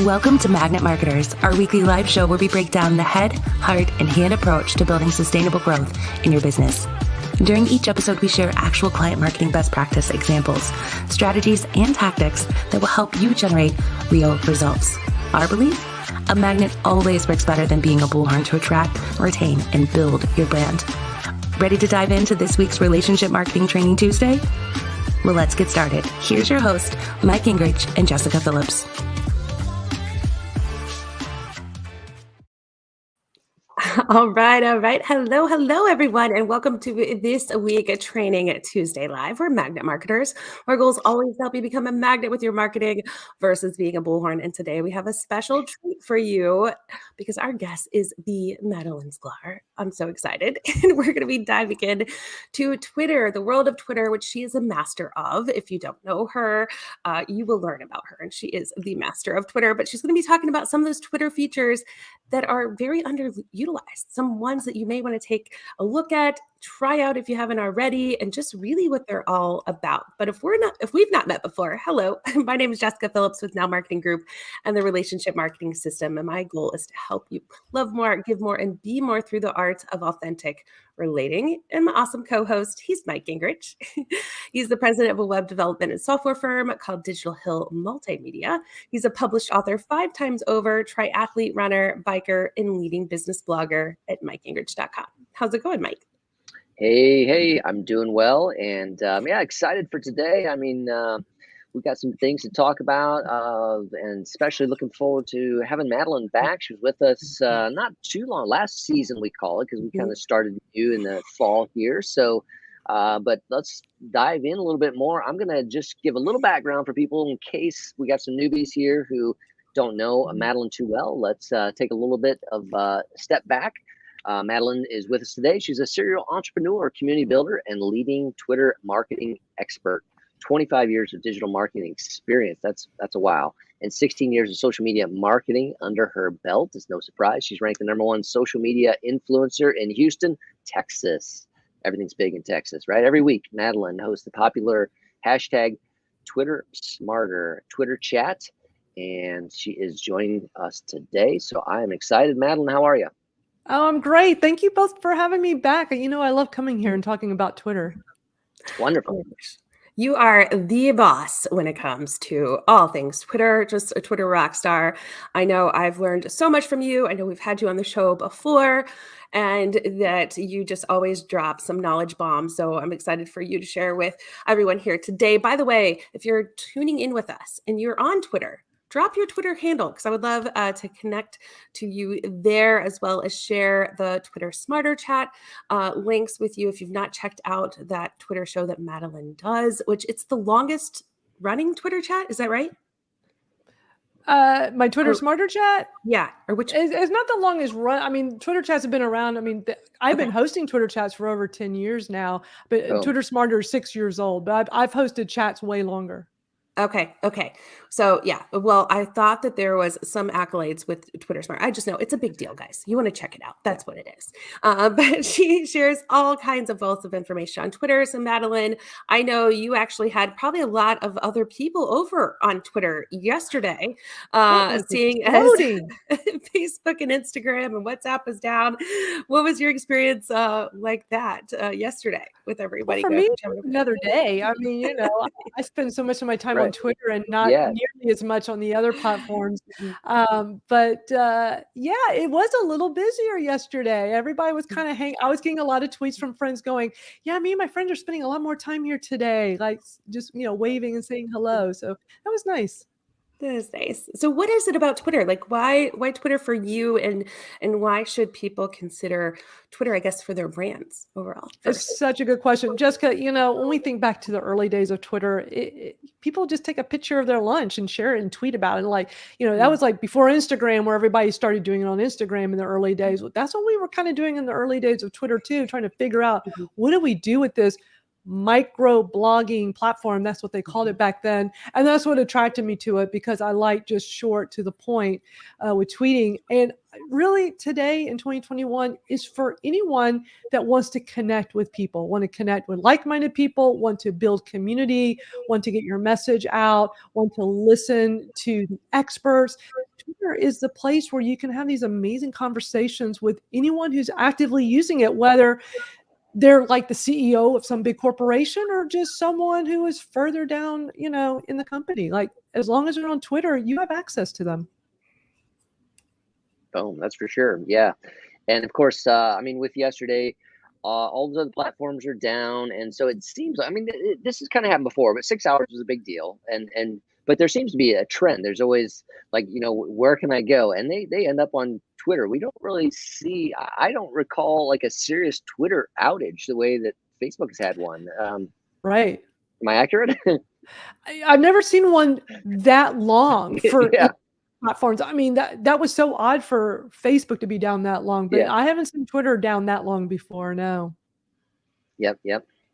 Welcome to Magnet Marketers, our weekly live show where we break down the head, heart, and hand approach to building sustainable growth in your business. During each episode, we share actual client marketing best practice examples, strategies, and tactics that will help you generate real results. Our belief? A magnet always works better than being a bullhorn to attract, retain, and build your brand. Ready to dive into this week's Relationship Marketing Training Tuesday? Well, let's get started. Here's your host, Mike Gingrich and Jessica Phillips. All right. Hello, everyone, and welcome to this week Training Tuesday Live. We're Magnet Marketers. Our goal is always to help you become a magnet with your marketing versus being a bullhorn. And today we have a special treat for you because our guest is the Madalyn Sklar. I'm so excited. And we're going to be diving in to Twitter, the world of Twitter, which she is a master of. If you don't know her, you will learn about her. And she is the master of Twitter. But she's going to be talking about some of those Twitter features that are very underutilized, some ones that you may want to take a look at, try out if you haven't already, and just really what they're all about. But if we've not met before, hello, my name is Jessica Phillips with Now Marketing Group and the Relationship Marketing System. And my goal is to help you love more, give more, and be more through the art of authentic relating. And my awesome co-host, he's Mike Gingrich. He's the president of a web development and software firm called Digital Hill Multimedia. He's a published author 5 times over, triathlete, runner, biker, and leading business blogger at MikeGingrich.com. How's it going, Mike? Hey, I'm doing well, and excited for today. I mean, we've got some things to talk about, and especially looking forward to having Madalyn back. She was with us not too long, last season we call it, because we kind of started new in the fall here. So, but let's dive in a little bit more. I'm gonna just give a little background for people in case we got some newbies here who don't know Madalyn too well. Let's take a little bit of a step back. Madalyn is with us today. She's a serial entrepreneur, community builder, and leading Twitter marketing expert. 25 years of digital marketing experience. That's a while. And 16 years of social media marketing under her belt. It's no surprise. She's ranked the #1 social media influencer in Houston, Texas. Everything's big in Texas, right? Every week, Madalyn hosts the popular hashtag Twitter Smarter Twitter chat. And she is joining us today. So I am excited. Madalyn, how are you? Oh, I'm great. Thank you both for having me back. You know, I love coming here and talking about Twitter. Wonderful. You are the boss when it comes to all things Twitter, just a Twitter rock star. I know I've learned so much from you. I know we've had you on the show before, and that you just always drop some knowledge bombs. So I'm excited for you to share with everyone here today. By the way, if you're tuning in with us and you're on Twitter, drop your Twitter handle because I would love to connect to you there, as well as share the Twitter Smarter Chat links with you if you've not checked out that Twitter show that Madalyn does, which it's the longest running Twitter chat. Is that right? My Twitter Smarter Chat? Yeah. Or which? It's not the longest run. I mean, Twitter chats have been around. I mean, I've been hosting Twitter chats for over 10 years now, but Twitter Smarter is 6 years old, but I've hosted chats way longer. Okay. So yeah, well, I thought that there was some accolades with Twitter Smart. I just know it's a big deal, guys. You want to check it out. That's what it is. But she shares all kinds of wealth of information on Twitter. So Madalyn, I know you actually had probably a lot of other people over on Twitter yesterday, seeing as Facebook and Instagram and WhatsApp was down. What was your experience like that yesterday with everybody? Well, for me, another day. I mean, you know, I spend so much of my time on Twitter and not nearly as much on the other platforms. But it was a little busier yesterday. Everybody was kind of I was getting a lot of tweets from friends going, yeah, me and my friends are spending a lot more time here today, like just, you know, waving and saying hello. So that was nice. That is nice. So what is it about Twitter? Like why Twitter for you, and why should people consider Twitter, I guess, for their brands overall? It's such a good question. Jessica, you know, when we think back to the early days of Twitter, people just take a picture of their lunch and share it and tweet about it. And like, you know, that was like before Instagram, where everybody started doing it on Instagram in the early days. That's what we were kind of doing in the early days of Twitter too, trying to figure out what do we do with this. micro blogging platform. That's what they called it back then. And that's what attracted me to it, because I like just short to the point with tweeting. And really today in 2021 is for anyone that wants to connect with people, want to connect with like-minded people, want to build community, want to get your message out, want to listen to the experts. Twitter is the place where you can have these amazing conversations with anyone who's actively using it, whether they're like the CEO of some big corporation or just someone who is further down, in the company. Like, as long as you're on Twitter, you have access to them. Boom, that's for sure. Yeah. And of course, I mean, with yesterday, all those other platforms are down, and so it seems. I mean, this has kind of happened before, but 6 hours was a big deal, but there seems to be a trend. There's always like, where can I go? And they end up on Twitter. We don't really see. I don't recall like a serious Twitter outage the way that Facebook has had one. Right. Am I accurate? I've never seen one that long for Yeah. platforms. I mean, that was so odd for Facebook to be down that long, but Yeah. I haven't seen Twitter down that long before. No. Yep.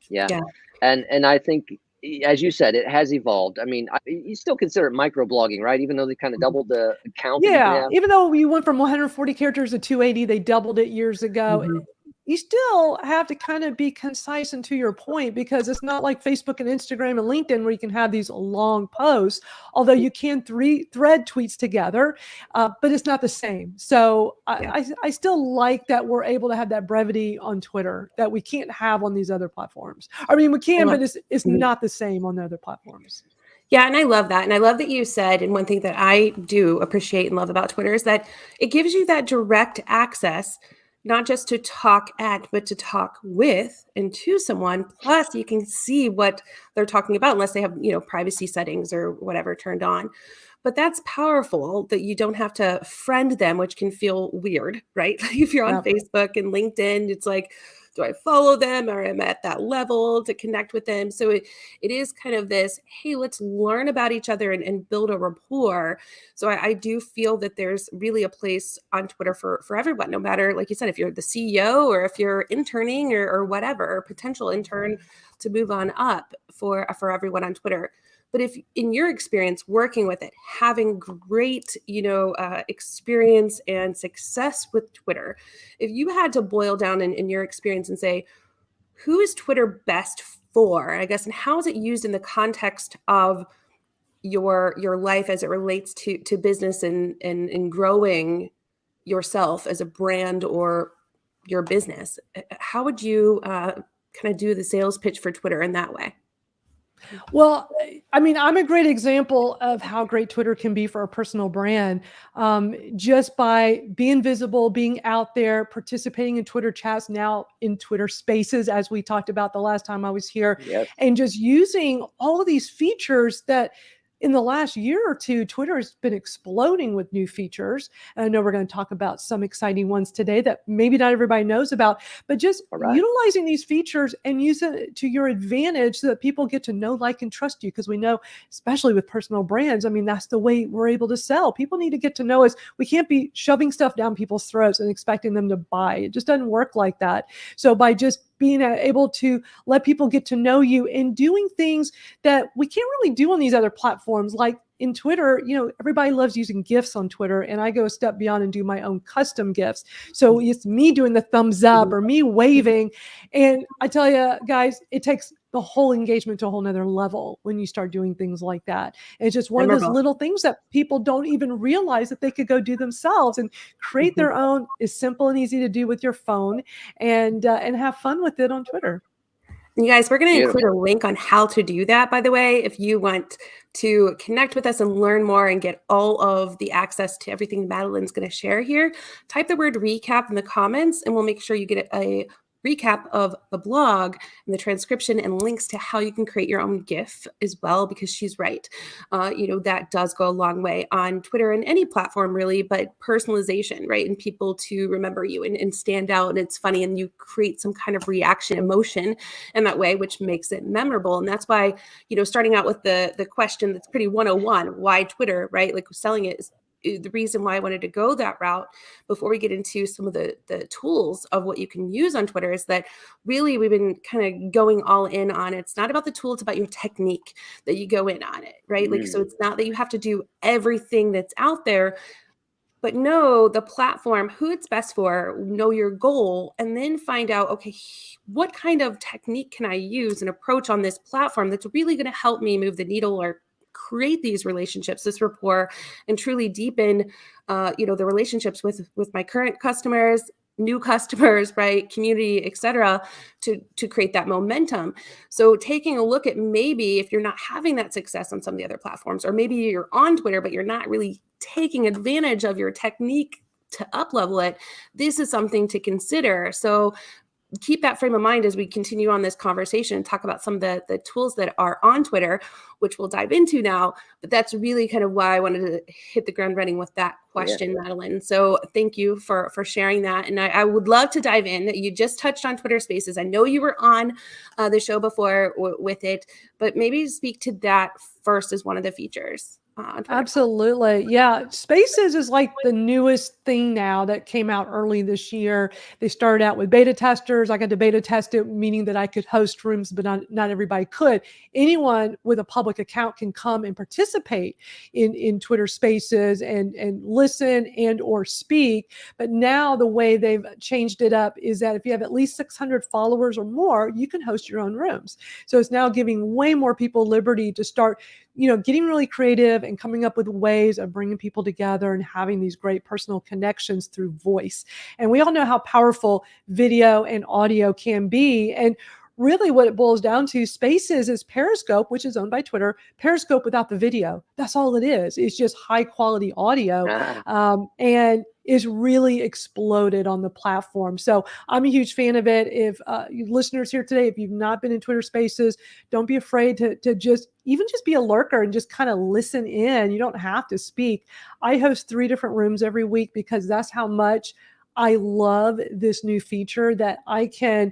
Yeah. And I think, as you said, it has evolved. I mean, you still consider it microblogging, right? Even though they kind of doubled the account that you can Yeah, have. even though we went from 140 characters to 280, they doubled it years ago. You still have to kind of be concise and to your point, because it's not like Facebook and Instagram and LinkedIn where you can have these long posts, although you can thread tweets together, but it's not the same. So I still like that we're able to have that brevity on Twitter that we can't have on these other platforms. I mean, we can, but it's not the same on the other platforms. Yeah, and I love that. And I love that you said, and one thing that I do appreciate and love about Twitter is that it gives you that direct access, not just to talk at, but to talk with and to someone. Plus, you can see what they're talking about, unless they have, privacy settings or whatever turned on. But that's powerful that you don't have to friend them, which can feel weird, right? If you're on Facebook and LinkedIn, it's like, do I follow them, or am I at that level to connect with them? So it is kind of this, hey, let's learn about each other and build a rapport. So I do feel that there's really a place on Twitter for everyone, no matter, like you said, if you're the CEO or if you're interning or whatever, potential intern, to move on up for everyone on Twitter. But if in your experience working with it, having great, experience and success with Twitter, if you had to boil down in your experience and say, who is Twitter best for, I guess, and how is it used in the context of your life as it relates to business and growing yourself as a brand or your business? How would you kind of do the sales pitch for Twitter in that way? Well, I mean, I'm a great example of how great Twitter can be for a personal brand, just by being visible, being out there, participating in Twitter chats, now in Twitter Spaces, as we talked about the last time I was here, and just using all of these features that in the last year or two, Twitter has been exploding with new features. And I know we're going to talk about some exciting ones today that maybe not everybody knows about, but just utilizing these features and using it to your advantage so that people get to know, like, and trust you. Because we know, especially with personal brands, I mean, that's the way we're able to sell. People need to get to know us. We can't be shoving stuff down people's throats and expecting them to buy. It just doesn't work like that. So by just being able to let people get to know you and doing things that we can't really do on these other platforms, like in Twitter, everybody loves using GIFs on Twitter, and I go a step beyond and do my own custom GIFs. So it's me doing the thumbs up or me waving. And I tell you guys, it takes the whole engagement to a whole nother level when you start doing things like that. And it's just one of those little things that people don't even realize that they could go do themselves and create their own. Is simple and easy to do with your phone, and have fun with it on Twitter. You guys, we're going to include a link on how to do that, by the way, if you want to connect with us and learn more and get all of the access to everything Madalyn's going to share here. Type the word recap in the comments, and we'll make sure you get a recap of the blog and the transcription and links to how you can create your own GIF as well, because she's right. That does go a long way on Twitter and any platform really, but personalization, right? And people to remember you and stand out, and it's funny, and you create some kind of reaction, emotion in that way, which makes it memorable. And that's why, starting out with the question that's pretty 101, why Twitter, right? Like selling it is the reason why I wanted to go that route before we get into some of the tools of what you can use on Twitter is that really we've been kind of going all in on it's not about the tool, it's about your technique that you go in on it, right? Like, so it's not that you have to do everything that's out there, but know the platform, who it's best for, know your goal, and then find out, okay, what kind of technique can I use and approach on this platform that's really going to help me move the needle or create these relationships, this rapport, and truly deepen, the relationships with my current customers, new customers, right, community, etc., to create that momentum. So taking a look at maybe if you're not having that success on some of the other platforms, or maybe you're on Twitter but you're not really taking advantage of your technique to up level it, this is something to consider. So keep that frame of mind as we continue on this conversation and talk about some of the tools that are on Twitter, which we'll dive into now. But that's really kind of why I wanted to hit the ground running with that question, Madalyn. So thank you for sharing that. And I would love to dive in. You just touched on Twitter Spaces. I know you were on the show before with it, but maybe speak to that first as one of the features. Absolutely. Yeah. Spaces is like the newest thing now that came out early this year. They started out with beta testers. I got to beta test it, meaning that I could host rooms, but not everybody could. Anyone with a public account can come and participate in Twitter Spaces and listen and or speak. But now the way they've changed it up is that if you have at least 600 followers or more, you can host your own rooms. So it's now giving way more people liberty to start getting really creative and coming up with ways of bringing people together and having these great personal connections through voice. And we all know how powerful video and audio can be. And really what it boils down to, Spaces is Periscope, which is owned by Twitter, Periscope without the video. That's all it is. It's just high quality audio. And is really exploded on the platform. So I'm a huge fan of it. If you listeners here today, if you've not been in Twitter Spaces, don't be afraid to just be a lurker and just kind of listen in. You don't have to speak. I host 3 different rooms every week because that's how much I love this new feature, that I can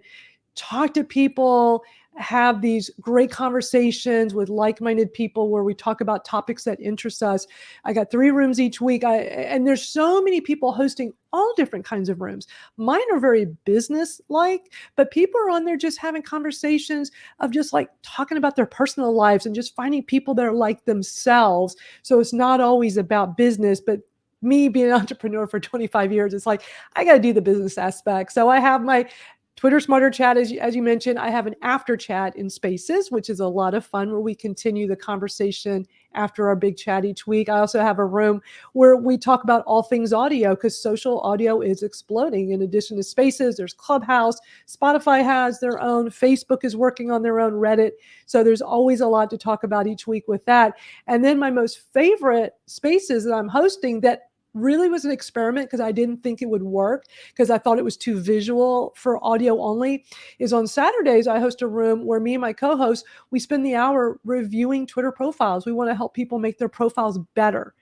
talk to people, have these great conversations with like-minded people where we talk about topics that interest us. I got 3 rooms each week. And there's so many people hosting all different kinds of rooms. Mine are very business-like, but people are on there just having conversations of just like talking about their personal lives and just finding people that are like themselves. So it's not always about business, but me being an entrepreneur for 25 years, it's like, I got to do the business aspect. So I have my Twitter Smarter Chat, as you mentioned. I have an after chat in Spaces, which is a lot of fun, where we continue the conversation after our big chat each week. I also have a room where we talk about all things audio, because social audio is exploding. In addition to Spaces, there's Clubhouse, Spotify has their own, Facebook is working on their own, Reddit. So there's always a lot to talk about each week with that. And then my most favorite Spaces that I'm hosting, that really was an experiment because I didn't think it would work, because I thought it was too visual for audio only, is on Saturdays I host a room where me and my co-host, we spend the hour reviewing Twitter profiles. We want to help people make their profiles better.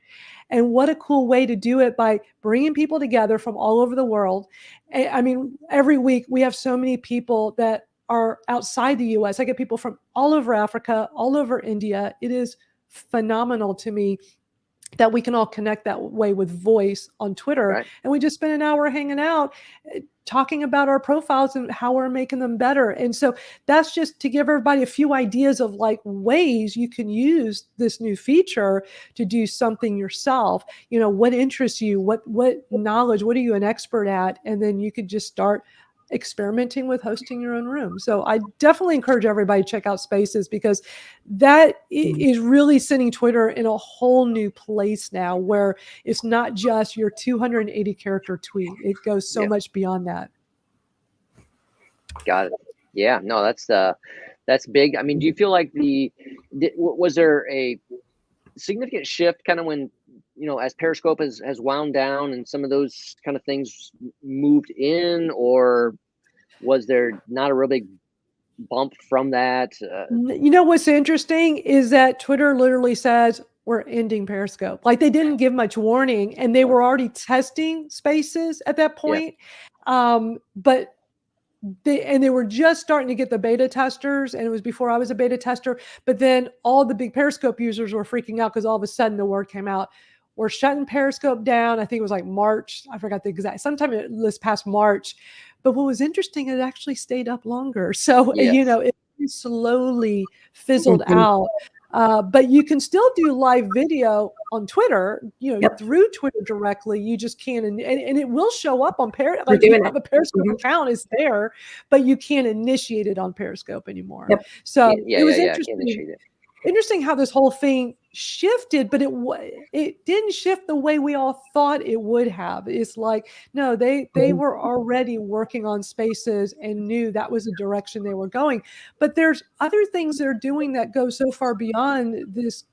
And what a cool way to do it, by bringing people together from all over the world. I mean, every week we have so many people that are outside the US. I get people from all over Africa, all over India. It is phenomenal to me that we can all connect that way with voice on Twitter. Right. And we just spend an hour hanging out, talking about our profiles and how we're making them better. And so that's just to give everybody a few ideas of like ways you can use this new feature to do something yourself. What interests you, what knowledge, what are you an expert at? And then you could just start experimenting with hosting your own room. So I definitely encourage everybody to check out Spaces, because that is really sending Twitter in a whole new place now, where it's not just your 280 character tweet. It goes so much beyond that. Got it. Yeah, no, that's big. I mean, do you feel like was there a significant shift kind of when, as Periscope has wound down and some of those kind of things moved in, or was there not a real big bump from that? What's interesting is that Twitter literally says, we're ending Periscope. Like, they didn't give much warning, and they were already testing Spaces at that point. But they were just starting to get the beta testers, and it was before I was a beta tester. But then all the big Periscope users were freaking out because all of a sudden the word came out, we're shutting Periscope down. I think it was like March. I forgot the exact, sometime this past March. But what was interesting, it actually stayed up longer. So, it slowly fizzled out. But you can still do live video on Twitter, through Twitter directly. You just can't, and it will show up on Periscope. Like, you have a Periscope account, is there, but you can't initiate it on Periscope anymore. So it was interesting how this whole thing shifted, but it didn't shift the way we all thought it would have. It's like, no, they were already working on Spaces and knew that was the direction they were going. But there's other things they're doing that go so far beyond this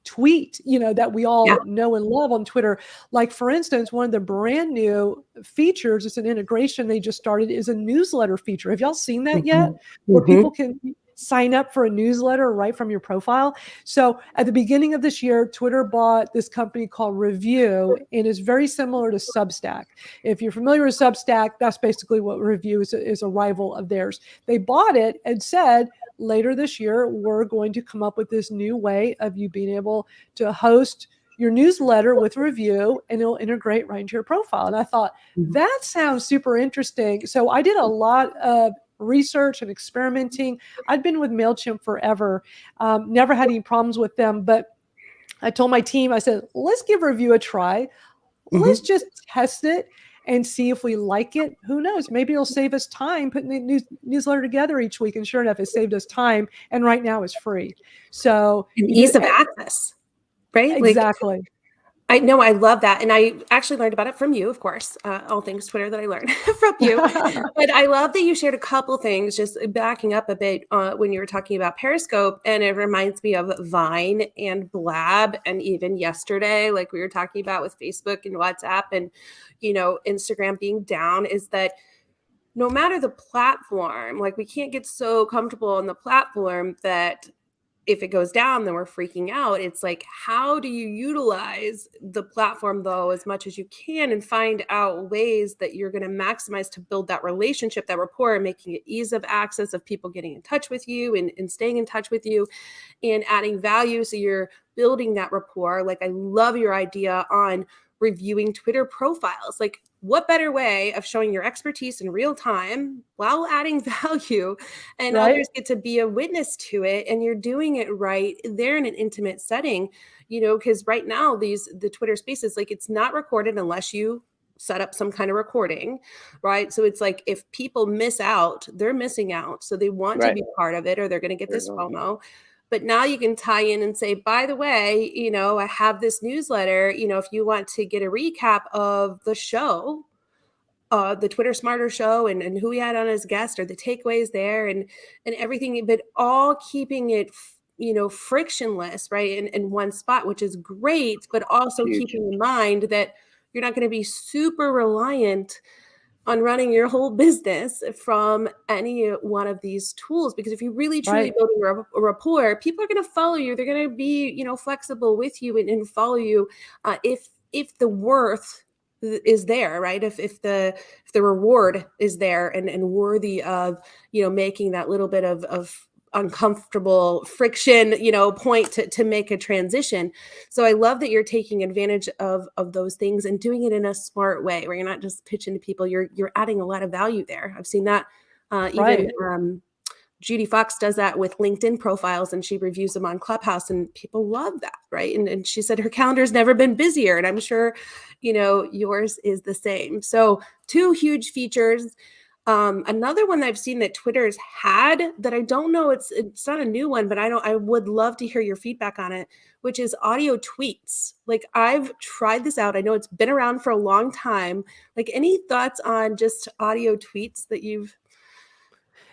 tweet, that we all know and love on Twitter. Like, for instance, one of the brand new features, it's an integration they just started, is a newsletter feature. Have y'all seen that yet? Where people can sign up for a newsletter right from your profile. So at the beginning of this year, Twitter bought this company called Review, and it's very similar to Substack. If you're familiar with Substack, that's basically what Review is a rival of theirs. They bought it and said, later this year, we're going to come up with this new way of you being able to host your newsletter with Review, and it'll integrate right into your profile. And I thought, that sounds super interesting. So I did a lot of research and experimenting. I'd been with MailChimp forever, never had any problems with them, but I told my team, I said, let's give Review a try. Let's just test it and see if we like it. Who knows? Maybe it'll save us time putting the newsletter together each week. And sure enough, it saved us time. And right now it's free. So ease of access, right? Exactly. I know, I love that. And I actually learned about it from you, of course, all things Twitter that I learned from you. But I love that you shared a couple things, just backing up a bit when you were talking about Periscope. And it reminds me of Vine and Blab. And even yesterday, like we were talking about with Facebook and WhatsApp and, Instagram being down, is that no matter the platform, like we can't get so comfortable on the platform that if it goes down, then we're freaking out. It's like, how do you utilize the platform, though, as much as you can and find out ways that you're going to maximize to build that relationship, that rapport, and making it ease of access of people getting in touch with you and staying in touch with you and adding value. So you're building that rapport. Like, I love your idea on reviewing Twitter profiles. Like, what better way of showing your expertise in real time while adding value, and others get to be a witness to it, and you're doing it right there in an intimate setting, because right now the Twitter Spaces, like, it's not recorded unless you set up some kind of recording, right? So it's like, if people miss out, they're missing out. So they want to be part of it, or they're going to get this FOMO. But now you can tie in and say, by the way, I have this newsletter, if you want to get a recap of the show, the Twitter Smarter show and who we had on as guest, or the takeaways there and everything, but all keeping it, frictionless, right? In one spot, which is great, but also keeping in mind that you're not going to be super reliant on running your whole business from any one of these tools. Because if you really truly building a rapport, people are going to follow you. They're going to be, flexible with you and follow you if the worth is there, right? If the reward is there and worthy of, making that little bit of uncomfortable friction, point to make a transition. So I love that you're taking advantage of those things and doing it in a smart way, where you're not just pitching to people. You're adding a lot of value there. I've seen that even Judy Fox does that with LinkedIn profiles, and she reviews them on Clubhouse, and people love that, right? And she said her calendar's never been busier, and I'm sure, yours is the same. So 2 huge features. Another one that I've seen that Twitter's had that I don't know, it's not a new one, but I would love to hear your feedback on it, which is audio tweets. Like, I've tried this out. I know it's been around for a long time. Like, any thoughts on just audio tweets that you've?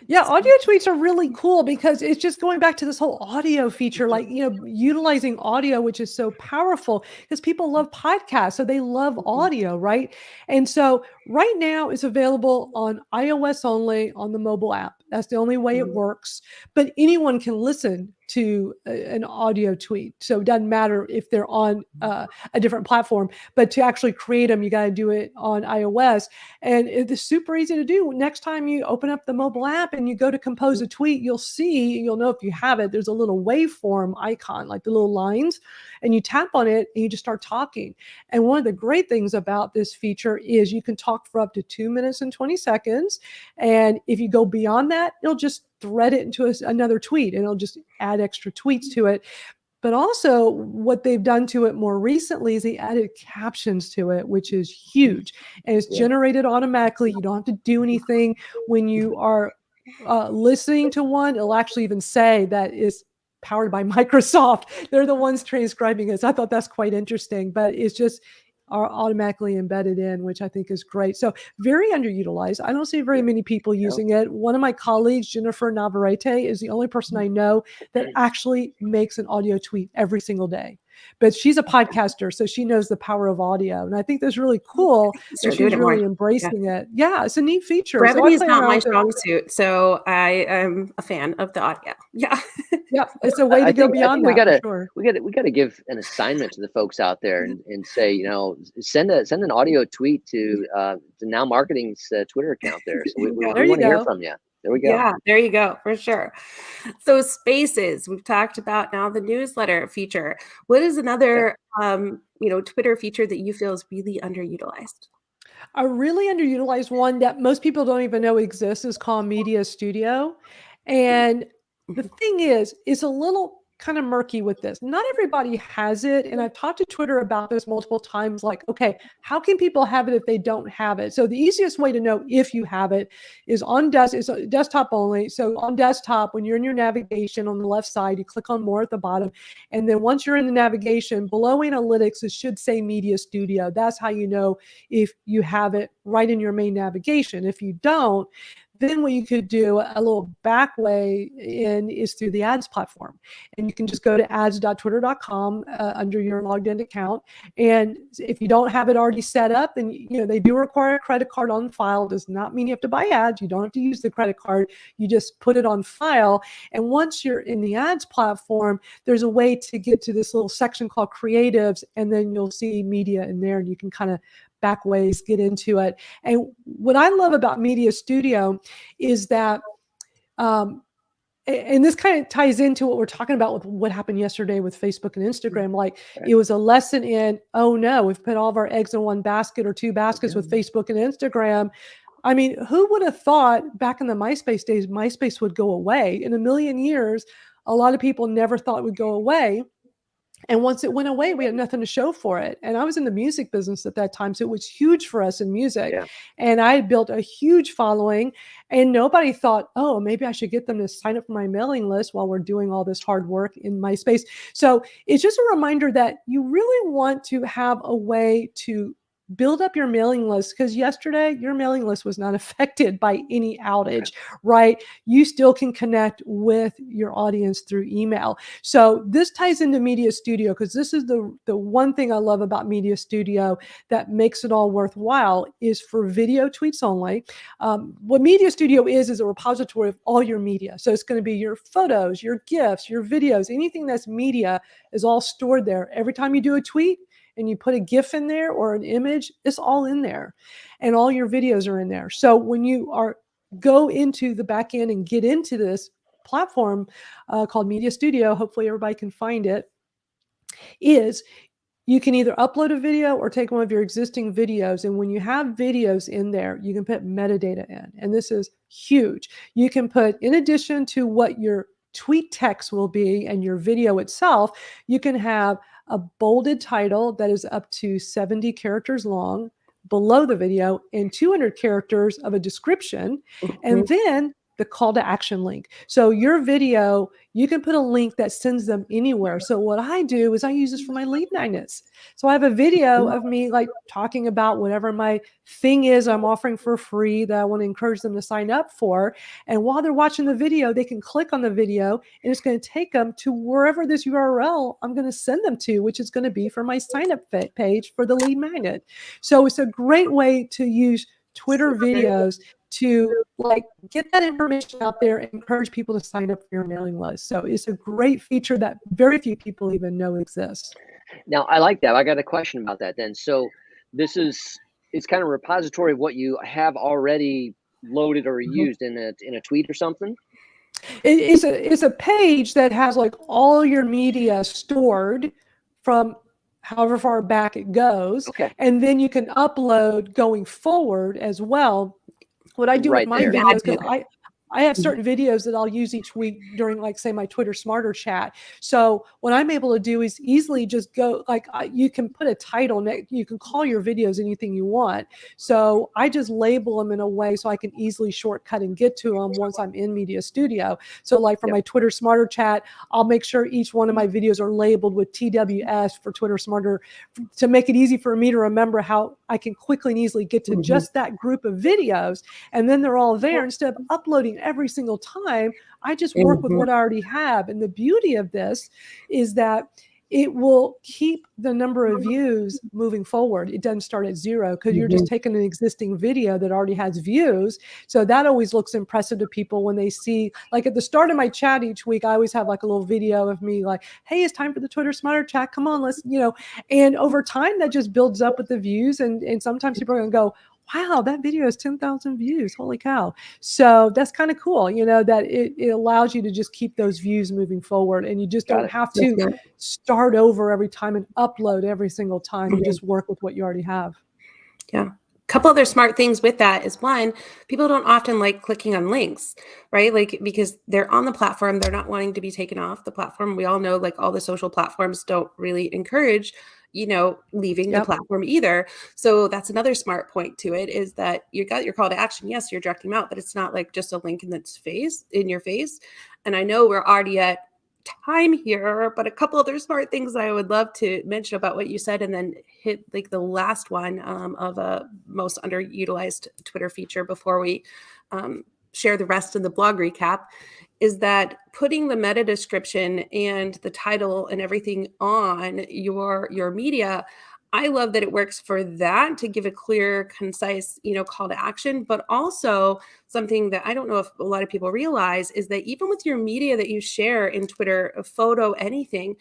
Yeah, audio tweets are really cool because it's just going back to this whole audio feature, like, utilizing audio, which is so powerful because people love podcasts. So they love audio, right? And so Right now, it's available on iOS only on the mobile app. That's the only way it works. But anyone can listen to an audio tweet. So it doesn't matter if they're on a different platform. But to actually create them, you got to do it on iOS. And it's super easy to do. Next time you open up the mobile app and you go to compose a tweet, you'll know if you have it. There's a little waveform icon, like the little lines, and you tap on it and you just start talking. And one of the great things about this feature is you can talk for up to 2 minutes and 20 seconds. And if you go beyond that, it'll just thread it into another tweet and it'll just add extra tweets to it. But also what they've done to it more recently is they added captions to it, which is huge. And it's generated automatically. You don't have to do anything when you are listening to one. It'll actually even say that is powered by Microsoft. They're the ones transcribing it. So I thought that's quite interesting, but it's just are automatically embedded in, which I think is great. So very underutilized. I don't see very many people using it. One of my colleagues, Jennifer Navarrete, is the only person I know that actually makes an audio tweet every single day. But she's a podcaster, so she knows the power of audio. And I think that's really cool that she's really embracing it. Yeah, it's a neat feature. Brevity is not my strong suit, so I am a fan of the audio. Yeah. Yep, it's a way to go beyond that. We got to give an assignment to the folks out there and say, you know, send an audio tweet to Now Marketing's Twitter account there. So we want to hear from you. There we go. Yeah, there you go, for sure. So Spaces, we've talked about now the newsletter feature. What is another, Twitter feature that you feel is really underutilized? A really underutilized one that most people don't even know exists is called Media Studio. And the thing is, it's a little kind of murky with this. Not everybody has it. And I've talked to Twitter about this multiple times, like, okay, how can people have it if they don't have it? So the easiest way to know if you have it is it's desktop only. So on desktop, when you're in your navigation on the left side, you click on more at the bottom. And then once you're in the navigation, below analytics, it should say Media Studio. That's how you know if you have it right in your main navigation. If you don't, then what you could do a little back way in is through the ads platform. And you can just go to ads.twitter.com under your logged in account. And if you don't have it already set up, then they do require a credit card on file. Does not mean you have to buy ads. You don't have to use the credit card. You just put it on file. And once you're in the ads platform, there's a way to get to this little section called creatives. And then you'll see media in there and you can kind of back ways get into it. And what I love about Media Studio is that, and this kind of ties into what we're talking about with what happened yesterday with Facebook and Instagram. Like it was a lesson in, oh no, we've put all of our eggs in one basket or two baskets with Facebook and Instagram. I mean, who would have thought back in the MySpace days, MySpace would go away? In a million years, a lot of people never thought it would go away. And once it went away, we had nothing to show for it. And I was in the music business at that time, so it was huge for us in music. Yeah. And I had built a huge following, and nobody thought, oh, maybe I should get them to sign up for my mailing list while we're doing all this hard work in MySpace. So it's just a reminder that you really want to have a way to build up your mailing list, because yesterday your mailing list was not affected by any outage, right? You still can connect with your audience through email. So this ties into Media Studio, because this is the one thing I love about Media Studio that makes it all worthwhile is for video tweets only. What Media Studio is a repository of all your media. So it's going to be your photos, your GIFs, your videos, anything that's media is all stored there. Every time you do a tweet, and you put a GIF in there or an image, it's all in there. And all your videos are in there. So when you go into the back end and get into this platform called Media Studio, hopefully everybody can find it, is you can either upload a video or take one of your existing videos. And when you have videos in there, you can put metadata in. And this is huge. You can put, in addition to what your tweet text will be and your video itself, you can have a bolded title that is up to 70 characters long below the video and 200 characters of a description. And then the call to action link. So your video, you can put a link that sends them anywhere. So what I do is I use this for my lead magnets. So I have a video of me like talking about whatever my thing is I'm offering for free that I want to encourage them to sign up for. And while they're watching the video, they can click on the video and it's going to take them to wherever this URL I'm going to send them to, which is going to be for my sign up page for the lead magnet. So it's a great way to use Twitter videos to like get that information out there and encourage people to sign up for your mailing list. So it's a great feature that very few people even know exists. Now, I like that. I got a question about that then. So it's kind of a repository of what you have already loaded or used in a tweet or something? It's a page that has like all your media stored from however far back it goes. Okay. And then you can upload going forward as well. What I do with my videos, because I have certain videos that I'll use each week during, like, say, my Twitter Smarter chat. So what I'm able to do is easily just go, like, you can put a title, you can call your videos anything you want. So I just label them in a way so I can easily shortcut and get to them once I'm in Media Studio. So like for my Twitter Smarter chat, I'll make sure each one of my videos are labeled with TWS for Twitter Smarter to make it easy for me to remember how I can quickly and easily get to just that group of videos. And then they're all there. Instead of uploading every single time, I just work with what I already have. And the beauty of this is that it will keep the number of views moving forward. It doesn't start at zero because you're just taking an existing video that already has views. So that always looks impressive to people when they see, like at the start of my chat each week, I always have like a little video of me like, hey, it's time for the Twitter Smarter chat. Come on, let's, and over time that just builds up with the views. And sometimes people are going to go, wow, that video has 10,000 views. Holy cow. So that's kind of cool, that it allows you to just keep those views moving forward. And you just don't have to start over every time and upload every single time. You just work with what you already have. Yeah. A couple other smart things with that is, one, people don't often like clicking on links, right? Like, because they're on the platform, they're not wanting to be taken off the platform. We all know, like, all the social platforms don't really encourage leaving the platform either. So that's another smart point to it, is that you got your call to action. Yes, you're directing them out, but it's not like just a link in your face. And I know we're already at time here, but a couple other smart things I would love to mention about what you said, and then hit like the last one of a most underutilized Twitter feature before we share the rest in the blog recap, is that putting the meta description and the title and everything on your media. I love that it works for that, to give a clear, concise, call to action, but also something that I don't know if a lot of people realize is that even with your media that you share in Twitter, a photo, anything,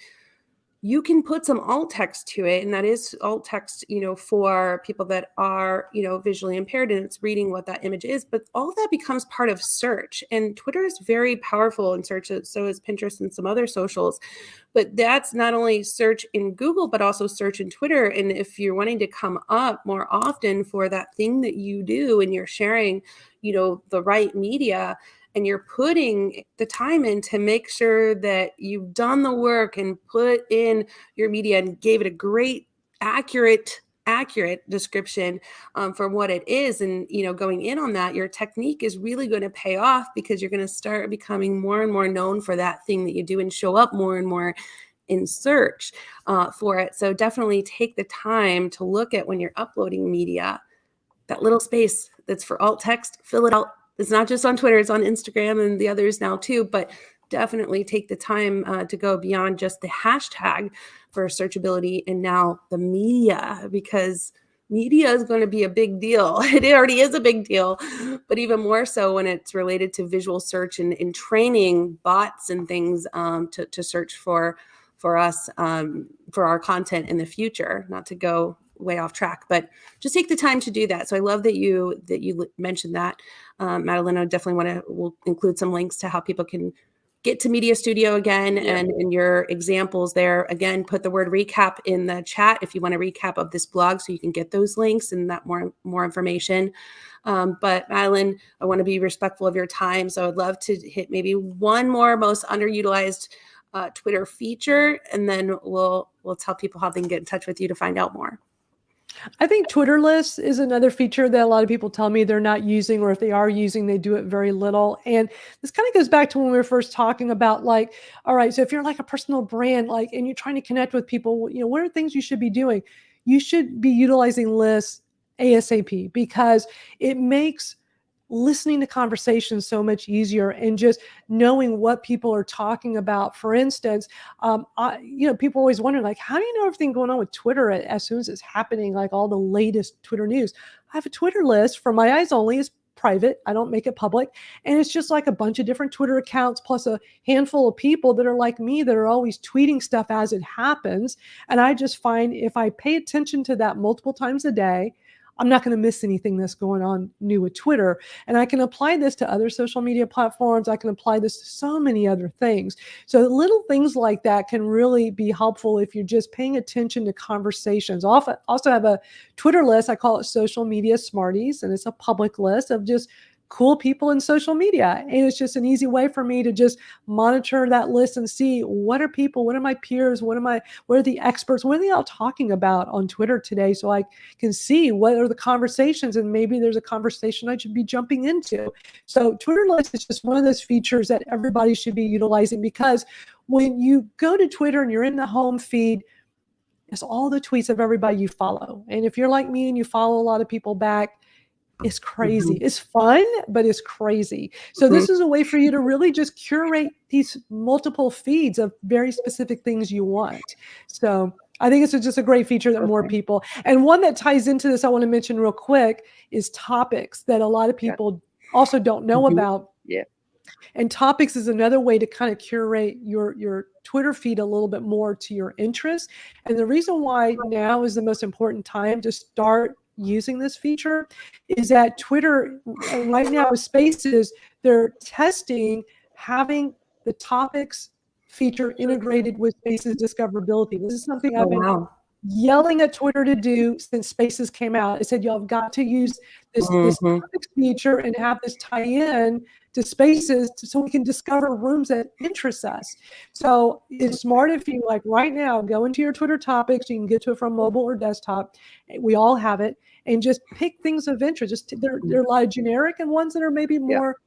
you can put some alt text to it. And that is alt text, for people that are, visually impaired, and it's reading what that image is. But all of that becomes part of search. And Twitter is very powerful in search. So is Pinterest and some other socials. But that's not only search in Google, but also search in Twitter. And if you're wanting to come up more often for that thing that you do, and you're sharing, the right media, and you're putting the time in to make sure that you've done the work and put in your media and gave it a great, accurate description for what it is, and going in on that, your technique is really going to pay off, because you're going to start becoming more and more known for that thing that you do and show up more and more in search for it. So definitely take the time to look at, when you're uploading media, that little space that's for alt text, fill it out. It's not just on Twitter, it's on Instagram and the others now too, but definitely take the time to go beyond just the hashtag for searchability, and now the media, because media is going to be a big deal. It already is a big deal, but even more so when it's related to visual search and in training bots and things to search for us, for our content in the future. Not to go way off track, but just take the time to do that. So I love that you mentioned that, Madalyn. I definitely we'll include some links to how people can get to Media Studio again, and in your examples there. Again, put the word recap in the chat if you want a recap of this blog, so you can get those links and that more information. But Madalyn, I want to be respectful of your time, so I'd love to hit maybe one more most underutilized Twitter feature, and then we'll tell people how they can get in touch with you to find out more. I think Twitter lists is another feature that a lot of people tell me they're not using, or if they are using, they do it very little. And this kind of goes back to when we were first talking about like, all right, so if you're like a personal brand, like, and you're trying to connect with people, what are things you should be doing? You should be utilizing lists ASAP, because it makes listening to conversations so much easier, and just knowing what people are talking about. For instance, people always wonder, like, how do you know everything going on with Twitter as soon as it's happening, like all the latest Twitter news? I have a Twitter list for my eyes only. It's private. I don't make it public. And it's just like a bunch of different Twitter accounts, plus a handful of people that are like me, that are always tweeting stuff as it happens. And I just find if I pay attention to that multiple times a day, I'm not going to miss anything that's going on new with Twitter. And I can apply this to other social media platforms. I can apply this to so many other things. So little things like that can really be helpful if you're just paying attention to conversations. Also have a Twitter list. I call it Social Media Smarties, and it's a public list of just cool people in social media. And it's just an easy way for me to just monitor that list and see what are my peers, what are the experts, what are they all talking about on Twitter today, so I can see what are the conversations, and maybe there's a conversation I should be jumping into. So Twitter list is just one of those features that everybody should be utilizing, because when you go to Twitter and you're in the home feed, it's all the tweets of everybody you follow. And if you're like me and you follow a lot of people back, it's crazy. It's fun, but it's crazy. So this is a way for you to really just curate these multiple feeds of very specific things you want. So I think it's just a great feature that more people, and one that ties into this I want to mention real quick, is topics, that a lot of people also don't know about. Yeah. And topics is another way to kind of curate your Twitter feed a little bit more to your interests. And the reason why now is the most important time to start using this feature is that Twitter right now with Spaces, they're testing having the topics feature integrated with Spaces discoverability. This is something I've been yelling at Twitter to do since Spaces came out. I said, y'all have got to use this topics feature and have this tie in to Spaces so we can discover rooms that interest us. So it's smart if you, like, right now, go into your Twitter topics. You can get to it from mobile or desktop. We all have it. And just pick things of interest. There are a lot of generic and ones that are maybe more,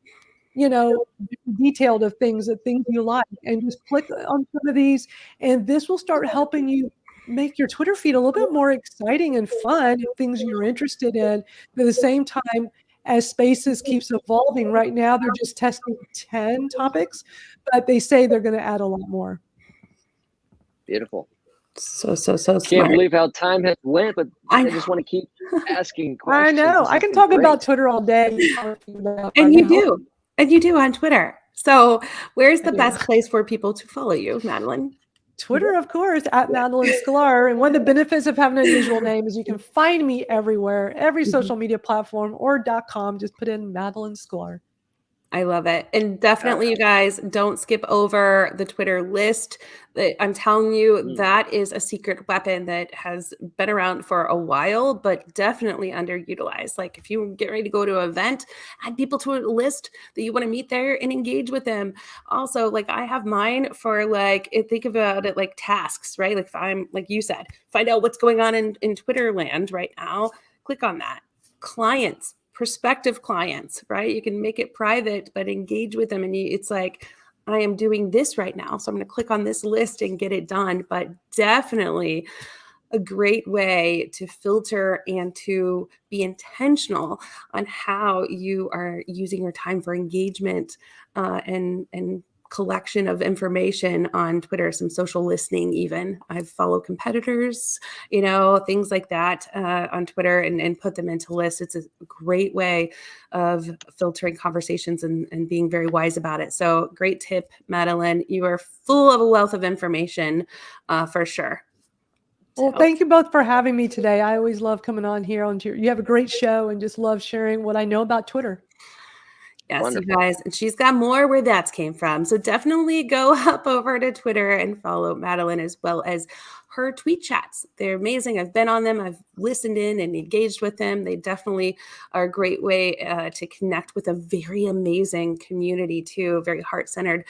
detailed of things you like. And just click on some of these. And this will start helping you make your Twitter feed a little bit more exciting and fun, things you're interested in. But at the same time, as Spaces keeps evolving, right now they're just testing 10 topics, but they say they're going to add a lot more. Beautiful. So smart. Can't believe how time has went, but I just want to keep asking questions. I know. I can talk about Twitter all day. And you do. And you do on Twitter. So where's the best place for people to follow you, Madalyn? Twitter, of course, at Madalyn Sklar. And one of the benefits of having an unusual name is you can find me everywhere, every social media platform or .com. Just put in Madalyn Sklar. I love it. And definitely, you guys, don't skip over the Twitter list. I'm telling you, that is a secret weapon that has been around for a while, but definitely underutilized. Like, if you get ready to go to an event, add people to a list that you want to meet there and engage with them. Also, like, I have mine for, like, think about it like tasks, right? Like, if I'm, like you said, find out what's going on in Twitter land right now, click on that. Clients, prospective clients, right? You can make it private, but engage with them. And it's like, I am doing this right now, so I'm going to click on this list and get it done. But definitely a great way to filter and to be intentional on how you are using your time for engagement and collection of information on Twitter, some social listening even. I follow competitors, things like that on Twitter and put them into lists. It's a great way of filtering conversations and being very wise about it. So great tip, Madalyn. You are full of a wealth of information for sure. Well, thank you both for having me today. I always love coming on here. You have a great show and just love sharing what I know about Twitter. Yes, wonderful. You guys, and she's got more where that came from. So definitely go up over to Twitter and follow Madalyn, as well as her tweet chats. They're amazing. I've been on them. I've listened in and engaged with them. They definitely are a great way to connect with a very amazing community too, very heart-centered,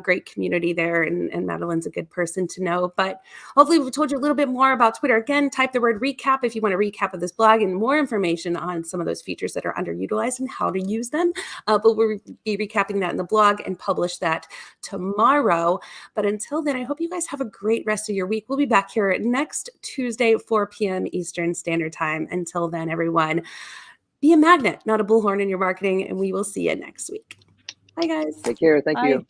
great community there. And Madalyn's a good person to know. But hopefully we've told you a little bit more about Twitter. Again, type the word recap if you want a recap of this blog and more information on some of those features that are underutilized and how to use them. But we'll be recapping that in the blog and publish that tomorrow. But until then, I hope you guys have a great rest of your week. We'll be back here next Tuesday, 4 p.m. Eastern Standard Time. Until then, everyone, be a magnet, not a bullhorn in your marketing, and we will see you next week. Bye, guys. Take care. Thank you.